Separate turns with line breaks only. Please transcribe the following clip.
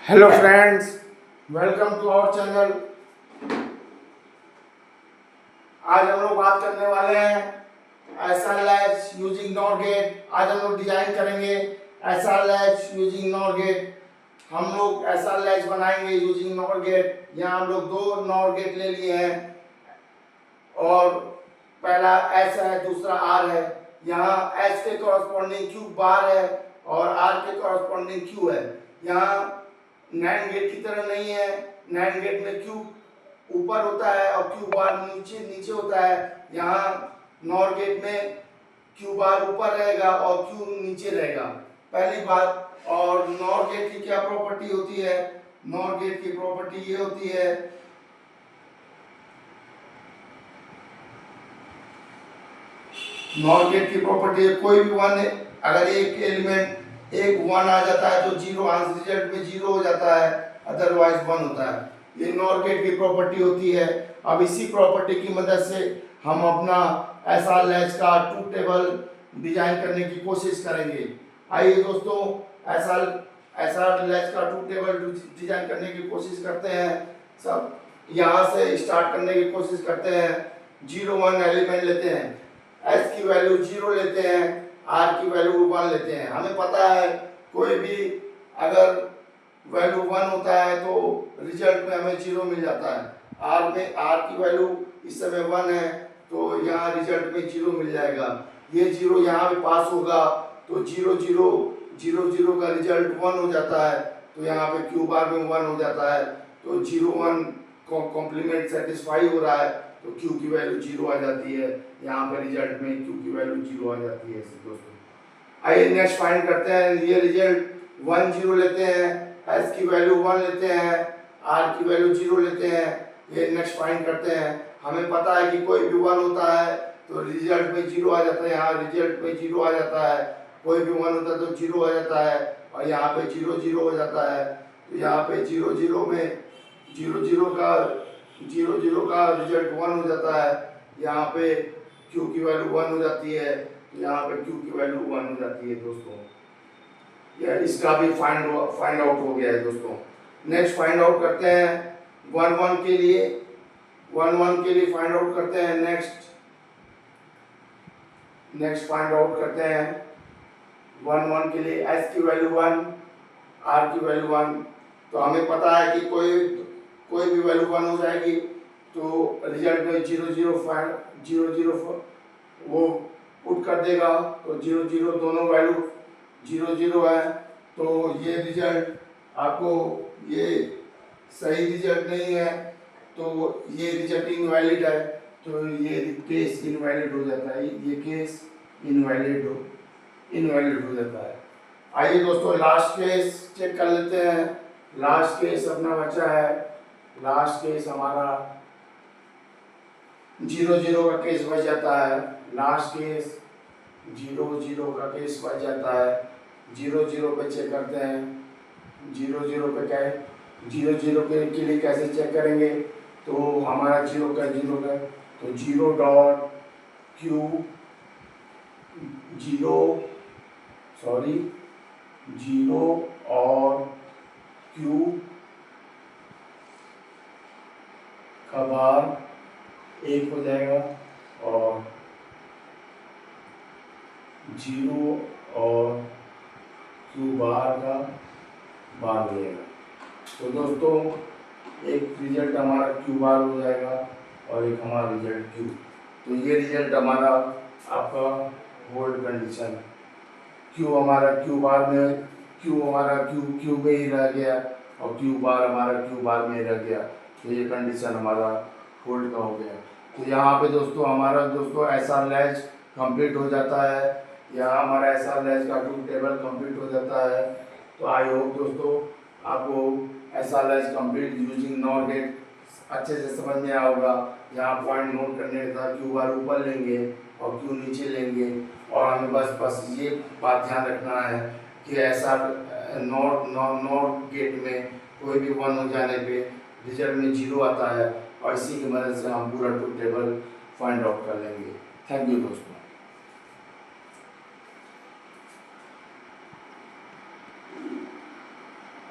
Hello friends, welcome to our channel. आज हम लोग बात करने वाले हैं SR latch using NOR gate. आज हम लोग डिजाइन करेंगे SR latch using NOR gate. हम लोग एसआर लैच बनाएंगे यूजिंग नॉर गेट। यहाँ हम लोग दो नॉर गेट ले लिए हैं और पहला एस है, दूसरा आर है। यहाँ एस के कॉरस्पॉन्डिंग क्यू बार है और आर के कॉरस्पॉन्डिंग क्यू है। यहाँ नैंड गेट की तरह नहीं है। नैंड गेट में क्यू ऊपर होता है और क्यू बार नीचे नीचे होता है। यहाँ नॉर गेट में क्यू बार ऊपर रहेगा और क्यू नीचे रहेगा, पहली बात। और नॉर गेट की क्या प्रॉपर्टी होती है? नॉर गेट की प्रॉपर्टी ये होती है, नॉर गेट की प्रॉपर्टी है कोई भी वन, अगर एक एलिमेंट एक वन आ जाता है तो जीरो रिजल्ट में जीरो हो जाता है, अदरवाइज वन होता है। ये नॉर गेट की प्रॉपर्टी होती है। अब इसी प्रॉपर्टी की मदद से हम अपना एसआर लैच का ट्रूथ टेबल डिजाइन करने की कोशिश करेंगे। आइए दोस्तों, एसआर लैच का ट्रूथ टेबल डिजाइन करने की कोशिश करते हैं। सब यहाँ से स्टार्ट करने की कोशिश करते हैं। 0 1 एलिमेंट लेते हैं, एस की वैल्यू 0 लेते हैं, आर की वैल्यू 1 लेते हैं। हमें पता है कोई भी अगर वैल्यू 1 होता है तो रिजल्ट में हमें 0 मिल जाता है। आर की वैल्यू इस समय 1 है तो यहाँ रिजल्ट में 0 मिल जाएगा। ये 0 यहाँ पे पास होगा तो 0 0 0 0 का रिजल्ट 1 हो जाता है, तो यहाँ पे क्यू बार में 1 हो जाता है। तो 0 1 कॉम्प्लीमेंट सेटिस्फाई हो रहा है तो क्यू की वैल्यू 0 आ जाती है। यहाँ पे रिजल्ट में क्यू की वैल्यू 0 आ जाती है दोस्तों। आइए नेक्स्ट फाइंड करते हैं। ये रिजल्ट 1 0 लेते हैं, एस की वैल्यू 1 लेते हैं, आर की वैल्यू 0 लेते हैं। ये नेक्स्ट फाइंड करते हैं। हमें पता है कि कोई भी 1 होता है तो रिजल्ट में 0 आ जाता है। यहाँ रिजल्ट में 0 आ जाता है। कोई भी 1 होता है तो 0 आ जाता है और यहाँ पे 0 0 हो जाता है। तो यहाँ पे 0 0 में 0 0 का रिजल्ट 1 हो जाता है। यहाँ पे क्यू की वैल्यू 1 हो जाती है, तो यहाँ पे क्यू की वैल्यू 1 हो जाती है दोस्तों। यह इसका भी फाइंड आउट हो गया है दोस्तों। नेक्स्ट फाइंड आउट करते हैं 1 1 के लिए। 1 1 के लिए फाइंड आउट करते हैं। नेक्स्ट फाइंड आउट करते हैं 1 1 के लिए। एस की वैल्यू 1, आर की वैल्यू 1। तो हमें पता है कि कोई भी वैल्यू 1 हो जाएगी तो रिजल्ट में 0 0 वो पुट कर देगा। तो 0 0 दोनों वैल्यू 0 0 है, तो ये रिजल्ट आपको ये सही रिजल्ट नहीं है, तो ये रिजल्ट इनवैलिड है, तो ये केस इनवैलिड हो जाता है। ये केस इनवैलिड हो जाता है। आइए दोस्तों लास्ट केस चेक कर लेते हैं। लास्ट केस अपना बचा है। लास्ट केस हमारा 0 0 का केस बच जाता है। लास्ट केस 0 0 का केस बच जाता है। 0 0 पे चेक करते हैं। 0 0 पे क्या है, 0 0 के लिए कैसे चेक करेंगे? तो हमारा 0 का तो 0 डॉट क्यू 0 और क्यू का बार 1 हो जाएगा और 0 और क्यू बार का बार मिलेगा। तो दोस्तों एक रिजल्ट हमारा क्यू बार हो जाएगा और एक हमारा रिजल्ट क्यू। तो ये रिजल्ट हमारा आपका होल्ड कंडीशन। क्यू हमारा क्यू बार में क्यू में ही रह गया और क्यू बार हमारा क्यू बार में रह गया। तो ये कंडीशन हमारा होल्ड का हो गया। तो यहाँ पे दोस्तों हमारा एसआर लैच कंप्लीट हो जाता है। यहाँ हमारा एसआर लैच का ट्रूथ टेबल कंप्लीट हो जाता है। तो आई होप दोस्तों आपको SR latch complete using NOR gate अच्छे से समझ में आया होगा। यहाँ पॉइंट नोट करने का, क्यू बार ऊपर लेंगे और क्यू नीचे लेंगे। और हमें बस ये बात ध्यान रखना है कि एसआर नॉट गेट में कोई भी 1 हो जाने पे रिजल्ट में 0 आता है और इसी की मदद से हम पूरा ट्रूथ टेबल फाइंड आउट कर लेंगे। थैंक यू दोस्तों।